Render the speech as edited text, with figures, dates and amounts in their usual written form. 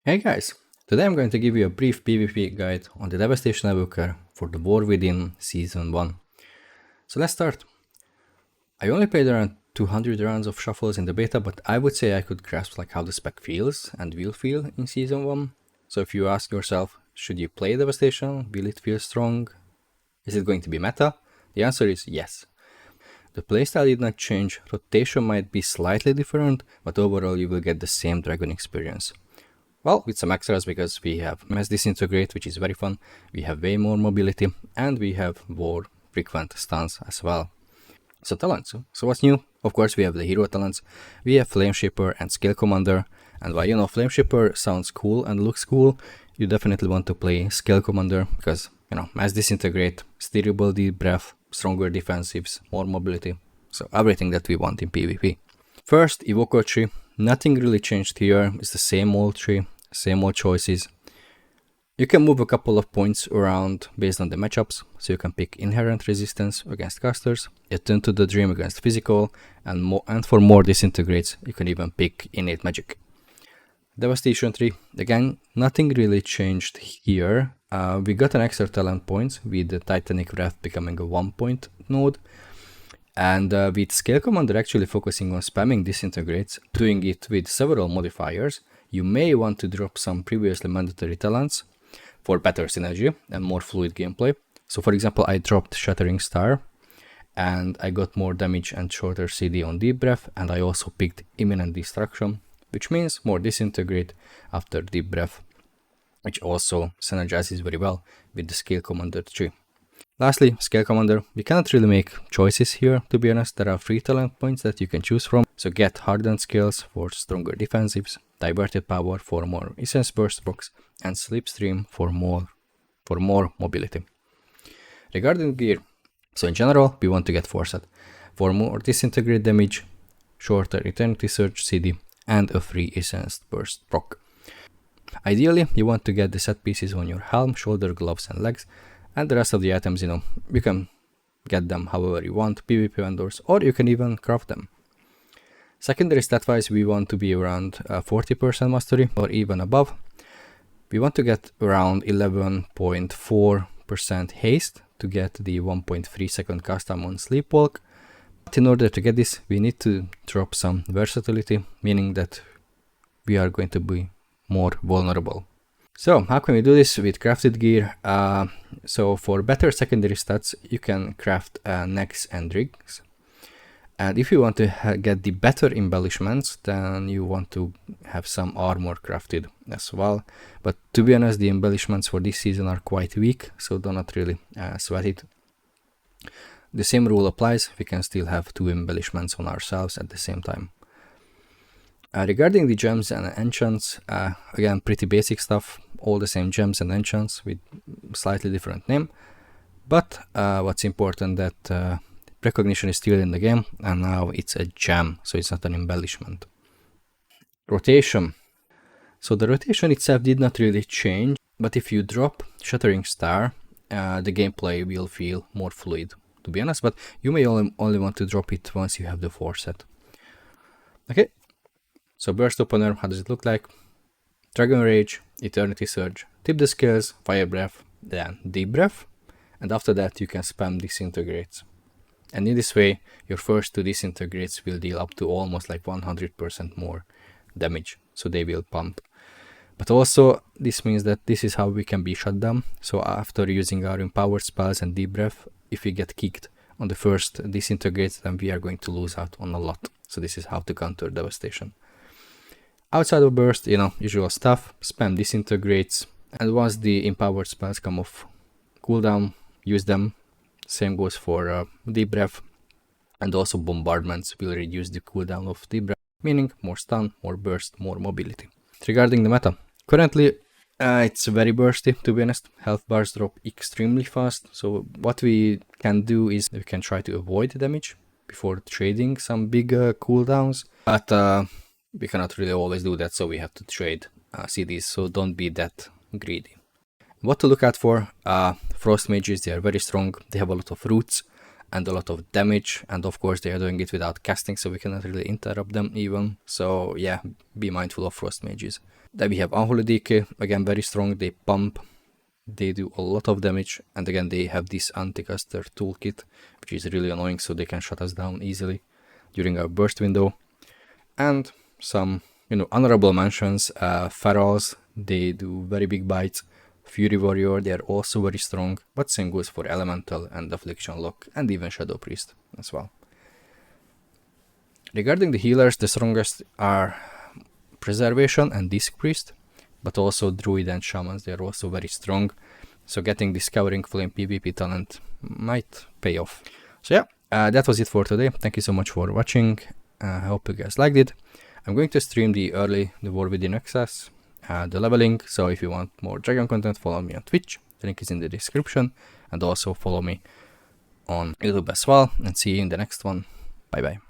Hey guys, today I'm going to give you a brief PvP guide on the Devastation Evoker for the War Within Season 1. So let's start. I only played around 200 rounds of shuffles in the beta, but I would say I could grasp how the spec feels and will feel in Season 1. So if you ask yourself, should you play Devastation? Will it feel strong? Is it going to be meta? The answer is yes. The playstyle did not change, rotation might be slightly different, but overall you will get the same dragon experience. Well, with some extras because we have mass disintegrate, which is very fun, we have way more mobility, and we have more frequent stuns as well. So talents. So what's new? Of course we have the hero talents, we have Flame Shipper and Scale Commander, and while Flame Shipper sounds cool and looks cool, you definitely want to play Scale Commander because, mass disintegrate, steerable deep breath, stronger defensives, more mobility, so everything that we want in PvP. First, Evoker tree. Nothing really changed here, it's the same old tree, same old choices. You can move a couple of points around based on the matchups, so you can pick Inherent Resistance against casters, Attune to the Dream against physical, and for more disintegrates, you can even pick Innate Magic. Devastation tree. Again, nothing really changed here. We got an extra talent points with the Titanic Wrath becoming a 1-point node. And with Scale Commander actually focusing on spamming disintegrates, doing it with several modifiers, you may want to drop some previously mandatory talents for better synergy and more fluid gameplay. So for example, I dropped Shattering Star, and I got more damage and shorter CD on Deep Breath, and I also picked Imminent Destruction, which means more disintegrate after Deep Breath, which also synergizes very well with the Scale Commander tree. Lastly, Scale Commander. We cannot really make choices here, to be honest. There are 3 talent points that you can choose from. So get Hardened Scales for stronger defensives, Diverted Power for more Essence Burst procs, and Slipstream for more mobility. Regarding gear, so in general, we want to get Foresight for more disintegrate damage, shorter Eternity Surge CD, and a free Essence Burst proc. Ideally, you want to get the set pieces on your helm, shoulder, gloves, and legs, and the rest of the items, you can get them however you want, PvP vendors, or you can even craft them. Secondary stat-wise, we want to be around 40% mastery or even above. We want to get around 11.4% haste to get the 1.3 second cast time on Sleepwalk. But in order to get this, we need to drop some versatility, meaning that we are going to be more vulnerable. So how can we do this with crafted gear? So for better secondary stats, you can craft necks and rigs. And if you want to get the better embellishments, then you want to have some armor crafted as well. But to be honest, the embellishments for this season are quite weak, so do not really sweat it. The same rule applies, we can still have 2 embellishments on ourselves at the same time. Regarding the gems and enchants, again, pretty basic stuff, all the same gems and enchants with slightly different name. But what's important that recognition is still in the game, and now it's a gem, so it's not an embellishment. Rotation. So the rotation itself did not really change, but if you drop Shattering Star, the gameplay will feel more fluid, to be honest, but you may only want to drop it once you have the Foresight. Okay. So Burst Opener, how does it look like? Dragon Rage, Eternity Surge, Tip the Scales, Fire Breath, then Deep Breath, and after that you can spam Disintegrates. And in this way, your first 2 Disintegrates will deal up to almost 100% more damage, so they will pump. But also, this means that this is how we can be shut down, so after using our Empowered spells and Deep Breath, if we get kicked on the first Disintegrates, then we are going to lose out on a lot. So this is how to counter Devastation. Outside of Burst, usual stuff, spam Disintegrates, and once the Empowered spells come off cooldown, use them. Same goes for Deep Breath, and also Bombardments will reduce the cooldown of Deep Breath, meaning more stun, more burst, more mobility. Regarding the meta, currently it's very bursty, to be honest. Health bars drop extremely fast, so what we can do is we can try to avoid damage before trading some big cooldowns, but we cannot really always do that, so we have to trade CDs, so don't be that greedy. What to look out for? Frost mages, they are very strong, they have a lot of roots, and a lot of damage, and of course they are doing it without casting, so we cannot really interrupt them even. So yeah, be mindful of frost mages. Then we have Unholy Decay, again very strong, they pump, they do a lot of damage, and again they have this anti-caster toolkit, which is really annoying, so they can shut us down easily during our burst window. And some, honorable mentions, Ferals, they do very big bites. Fury Warrior, they are also very strong, but same goes for Elemental and Affliction Lock, and even Shadow Priest as well. Regarding the healers, the strongest are Preservation and Disc Priest, but also Druid and Shamans, they are also very strong. So getting this Scouring Flame PvP talent might pay off. So yeah, that was it for today. Thank you so much for watching. I hope you guys liked it. I'm going to stream the War Within access, the leveling, so if you want more Dragon content, follow me on Twitch, the link is in the description, and also follow me on YouTube as well, and see you in the next one. Bye bye.